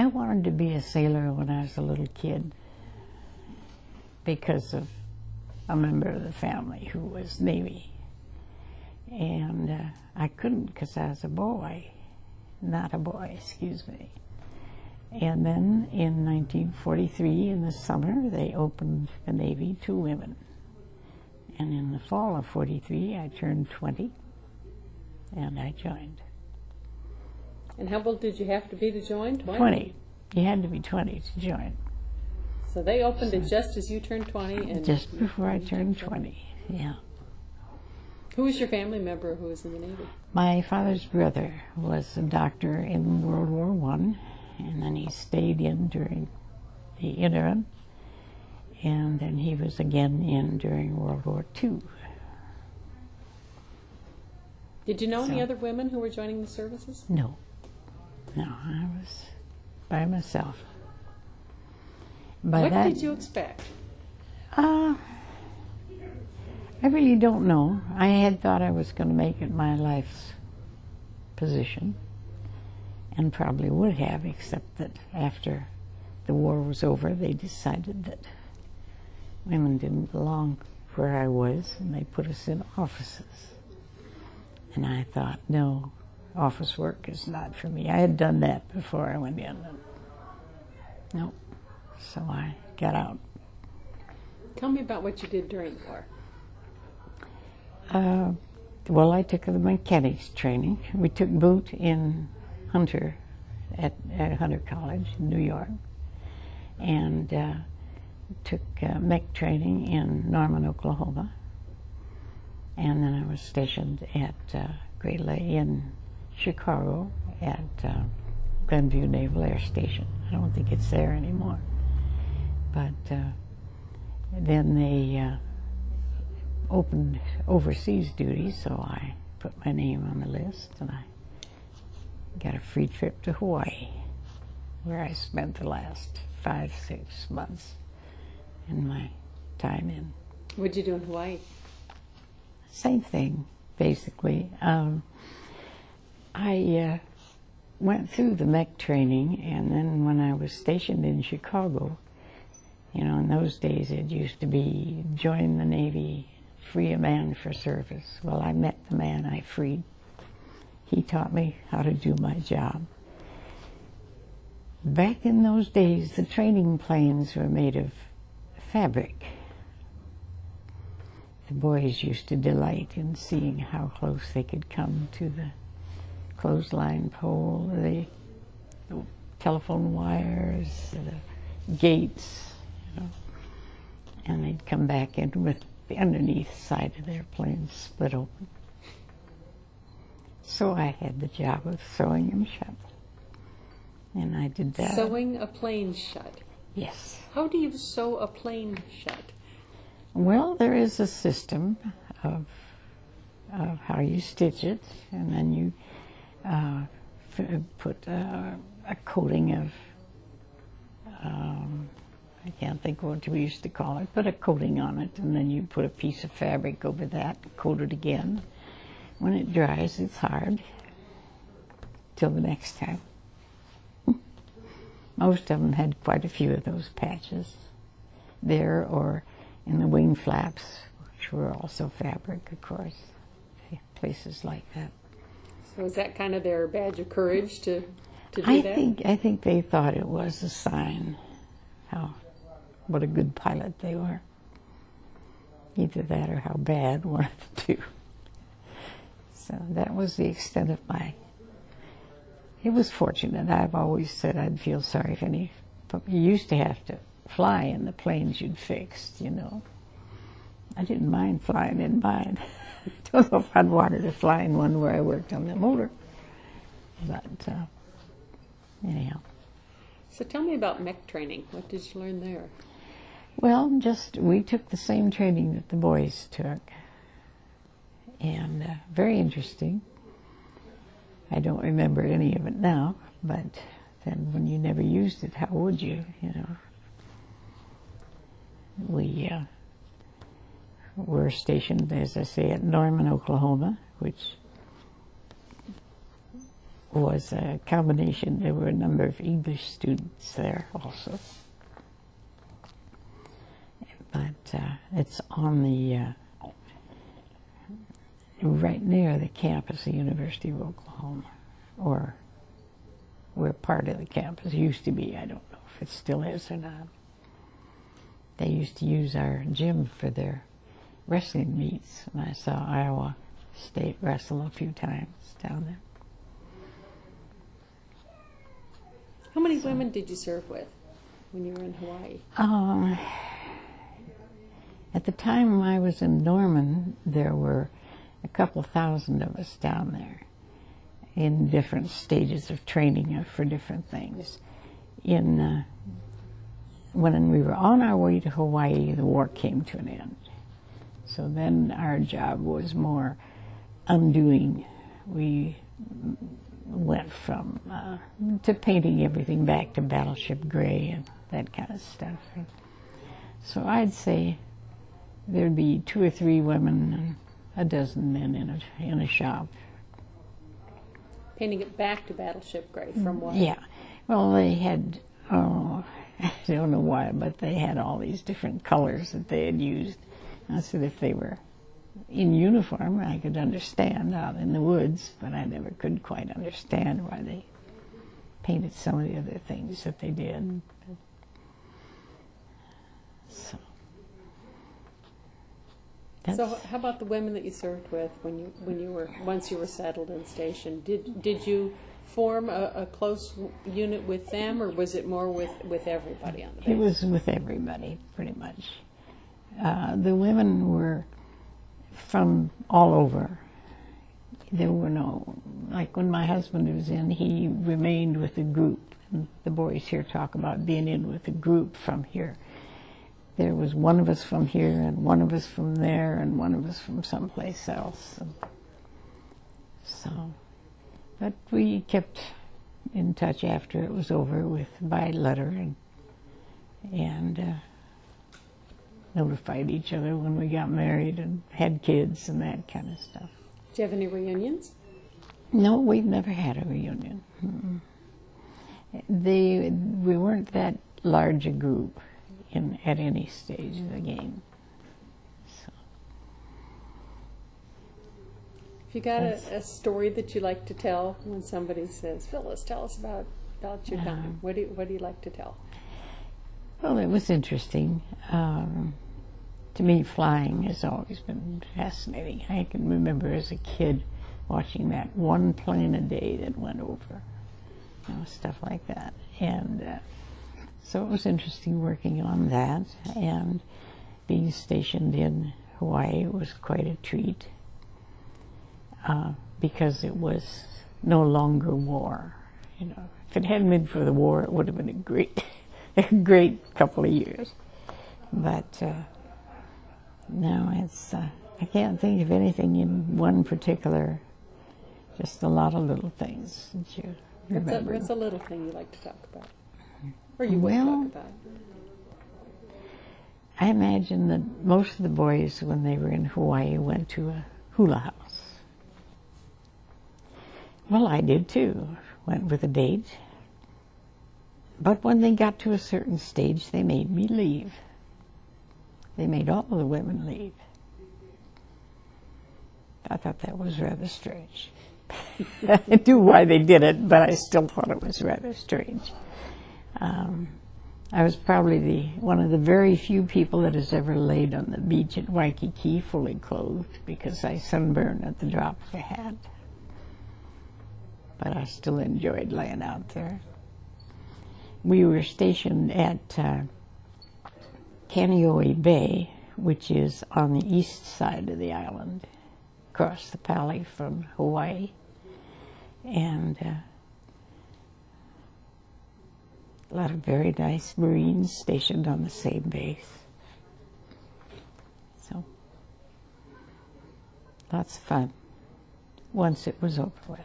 I wanted to be a sailor when I was a little kid because of a member of the family who was Navy. And I couldn't because I was a boy, not a boy, excuse me. And then in 1943, in the summer, they opened the Navy to women. And in the fall of 43, I turned 20, and I joined. And how old did you have to be to join? 20. You had to be 20 to join. So they opened it just as you turned 20? And just before I turned 20, yeah. Who was your family member who was in the Navy? My father's brother was a doctor in World War I, and then he stayed in during the interim, and then he was again in during World War II. Did you know any other women who were joining the services? No. No, I was by myself. What did you expect? I really don't know. I had thought I was going to make it my life's position, and probably would have, except that after the war was over, they decided that women didn't belong where I was, and they put us in offices. And I thought, no, office work is not for me. I had done that before I went in. And no, so I got out. Tell me about what you did during the war. Well, I took the mechanics training. We took boot in Hunter, at Hunter College in New York, and took mech training in Norman, Oklahoma. And then I was stationed at Great Lake in Chicago at Glenview Naval Air Station. I don't think it's there anymore. But then they opened overseas duty, so I put my name on the list, and I got a free trip to Hawaii, where I spent the last 5-6 months in my time in. What did you do in Hawaii? Same thing, basically. I went through the mech training, and then when I was stationed in Chicago, you know, in those days it used to be join the Navy, free a man for service. Well, I met the man I freed. He taught me how to do my job. Back in those days, the training planes were made of fabric. The boys used to delight in seeing how close they could come to the clothesline pole, the telephone wires, the gates, you know, and they'd come back in with the underneath side of their plane split open. So I had the job of sewing them shut, and I did that. Sewing a plane shut? Yes. How do you sew a plane shut? Well, there is a system of how you stitch it, and then you put a coating of, I can't think what we used to call it, put a coating on it, and then you put a piece of fabric over that, coat it again. When it dries, it's hard till the next time. Most of them had quite a few of those patches there, or in the wing flaps, which were also fabric, of course, places like that. So is that kind of their badge of courage to do that? I think they thought it was a sign what a good pilot they were. Either that or how bad, one of the two. So that was the extent of it was fortunate. I've always said I'd feel sorry if any, but you used to have to fly in the planes you'd fixed, you know. I didn't mind flying in mine. I don't know if I'd wanted to fly in one where I worked on the motor, but anyhow. So tell me about mech training. What did you learn there? Well, we took the same training that the boys took, and very interesting. I don't remember any of it now, but then when you never used it, how would you, you know? We were stationed, as I say, at Norman, Oklahoma, which was a combination. There were a number of English students there also. But it's on the, right near the campus of the University of Oklahoma, or we're part of the campus. It used to be, I don't know if it still is or not. They used to use our gym for their wrestling meets, and I saw Iowa State wrestle a few times down there. How many women did you serve with when you were in Hawaii? At the time I was in Norman, there were a couple thousand of us down there in different stages of training for different things. When we were on our way to Hawaii, the war came to an end. So then our job was more undoing. We went from to painting everything back to battleship gray and that kind of stuff. So I'd say there'd be 2 or 3 women and a dozen men in a shop. Painting it back to battleship gray from what? Yeah. Well, they had, I don't know why, but they had all these different colors that they had used. I said if they were in uniform, I could understand out in the woods, but I never could quite understand why they painted some of the other things that they did. So how about the women that you served with once you were settled and stationed? Did you form a close unit with them, or was it more with everybody on the base? It was with everybody, pretty much. The women were from all over. There were no, like when my husband was in, he remained with the group. And the boys here talk about being in with the group from here. There was one of us from here, and one of us from there, and one of us from someplace else. So, but we kept in touch after it was over by letter and notified each other when we got married and had kids and that kind of stuff. Do you have any reunions? No, we've never had a reunion. We weren't that large a group at any stage of the game. So. If you got a story that you like to tell when somebody says, Phyllis, tell us about your time. What do you like to tell? Well, it was interesting. To me, flying has always been fascinating. I can remember as a kid watching that one plane a day that went over, stuff like that. And so it was interesting working on that, and being stationed in Hawaii was quite a treat because it was no longer war. If it hadn't been for the war, it would have been a great couple of years. But no, I can't think of anything in one particular, just a lot of little things that you remember. What's a little thing you like to talk about? Or you would talk about? I imagine that most of the boys, when they were in Hawaii, went to a hula house. Well, I did too. Went with a date. But when they got to a certain stage, they made me leave. They made all of the women leave. I thought that was rather strange. I knew why they did it, but I still thought it was rather strange. I was probably one of the very few people that has ever laid on the beach at Waikiki fully clothed, because I sunburned at the drop of a hat. But I still enjoyed laying out there. We were stationed at Kaneohe Bay, which is on the east side of the island, across the Pali from Hawaii. And a lot of very nice Marines stationed on the same base. So, lots of fun once it was over with.